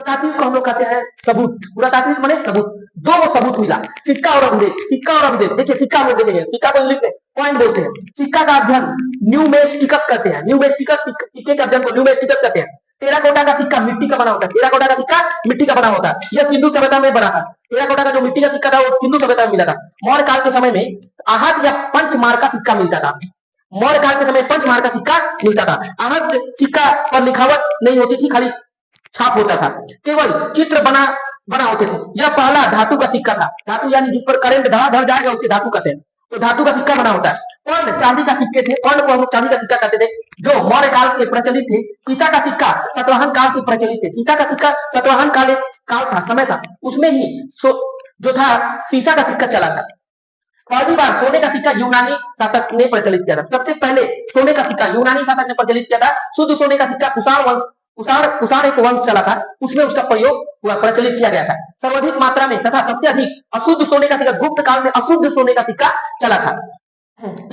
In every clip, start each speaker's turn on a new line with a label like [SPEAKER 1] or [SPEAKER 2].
[SPEAKER 1] पुरातात्विक को हम लोग कहते हैं सबूत। पुरातात्विक माने सबूत। दो सबूत मिला, सिक्का और अभिलेख। सिक्का और अभिलेख, देखिए सिक्का हम लोग देखेंगे, सिक्का को इंग्लिश में कॉइन बोलते हैं। सिक्का का अध्ययन न्यूमेस्टिकस कहते हैं। न्यूमेस्टिकस, सिक्के के अध्ययन को न्यूमेस्टिकस कहते हैं। टेराकोटा का सिक्का मिट्टी का बना होता है। टेराकोटा का सिक्का मिट्टी का बना होता है। यह सिंधु सभ्यता में बना था। टेराकोटा का जो मिट्टी का सिक्का था वो सिंधु सभ्यता में मिला था। मौर्य काल के समय में आहत या पंचमार का सिक्का मिलता था। मौर्य काल के समय पंचमार का सिक्का मिलता था। आहत सिक्का पर लिखावट नहीं होती थी, खाली छाप होता था, केवल चित्र बना होते थे। यह पहला धातु का सिक्का था। धातु यानी जिस पर करंट धड़ाधड़ जाएगा उसे धातु कहते हैं। तो धातु का सिक्का बना होता है। स्वर्ण चांदी का सिक्के थे। स्वर्ण को हम लोग चांदी का सिक्का कहते थे, जो मौर्य काल के प्रचलित थे। सीता का सिक्का सातवाहन काल से प्रचलित थे। सीता का सिक्का सातवाहन काल था, समय था, उसमें ही जो था सीसा का सिक्का चला था। पहली बार सोने का सिक्का यूनानी शासक ने प्रचलित किया था। सबसे पहले सोने का सिक्का यूनानी शासक ने प्रचलित किया था। शुद्ध सोने का सिक्का कुषाण एक वंश चला था, उसमें उसका प्रयोग हुआ, प्रचलित किया गया था सर्वाधिक मात्रा में। तथा सबसे अधिक अशुद्ध सोने का सिक्का गुप्त काल में अशुद्ध सोने का सिक्का चला था।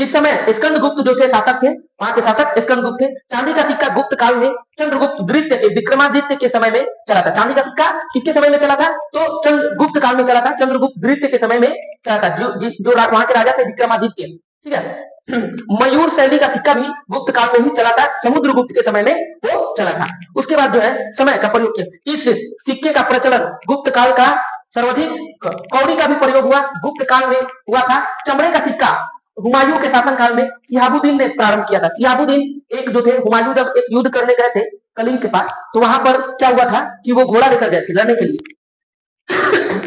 [SPEAKER 1] इस समय स्कंदगुप्त जो थे शासक थे, वहां के शासक स्कंदगुप्त थे। चांदी का सिक्का गुप्त काल में चंद्रगुप्त द्वितीय के विक्रमादित्य के समय में चला था। चांदी का सिक्का किसके समय में चला था? तो चंद्रगुप्त काल में चला था। चंद्रगुप्त द्वितीय के समय में चला था, जो वहां के राजा थे विक्रमादित्य। ठीक है। मयूर शैली का सिक्का भी गुप्त काल में ही चला था। समुद्रगुप्त के समय में वो चला था। उसके बाद जो है समय का प्रयोग किया। इस सिक्के का प्रचलन गुप्त काल का सर्वाधिक। कौड़ी का भी प्रयोग हुआ, गुप्त काल में हुआ था। चमड़े का सिक्का हुमायूं के शासन काल में शिहाबुद्दीन ने प्रारंभ किया था। शिहाबुद्दीन एक जो थे, हुमायूं जब एक युद्ध करने गए थे कलिंग के पास, तो वहां पर क्या हुआ था कि वो घोड़ा लेकर गए थे लड़ने के लिए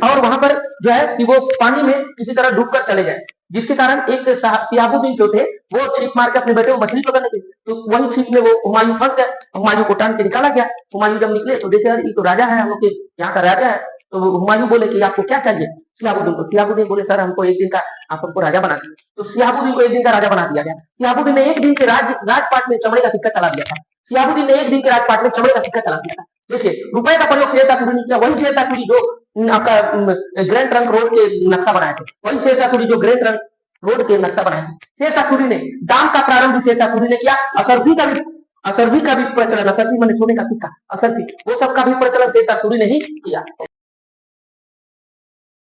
[SPEAKER 1] और वहां पर जो है कि वो पानी में किसी तरह डूबकर चले गए, जिसके कारण एक शिहाबुद्दीन जो थे वो छिप मार के अपने बेटे को मछली पकड़ने के, तो वही छिप में वो हुमायूं फंस गए। हुमायूं को टान के निकाला गया। हुमायूं जब निकले तो देखे ये तो राजा है, हम लोग के यहाँ का राजा है। तो हुमायूं बोले कि आपको क्या चाहिए शिहाबुद्दीन को। शिहाबुद्दीन बोले सर हमको एक दिन का आप हमको राजा बना दीजिए। तो शिहाबुद्दीन को एक दिन का राजा बना दिया गया। शिहाबुद्दीन ने एक दिन के राजपाट में चमड़े का सिक्का चला दिया था। शिहाबुद्दीन ने एक दिन के राजपाट में चमड़े का सिक्का चला दिया था। देखिए रुपए का प्रयोग शेर शाह सूरी ने किया। वही शेर शाह सूरी जो आपका ग्रैंड ट्रंक रोड के नक्शा बनाए थे, वही शेर शाह सूरी जो ग्रैंड ट्रंक रोड के नक्शा बनाए थे। शेर शाह सूरी ने दाम का प्रारंभ शेर शाह सूरी ने किया। असरफी का भी प्रचलन, असरफी माने सोने का सिक्का, असरफी वो सब का भी प्रचलन शेर शाह सूरी ने ही किया।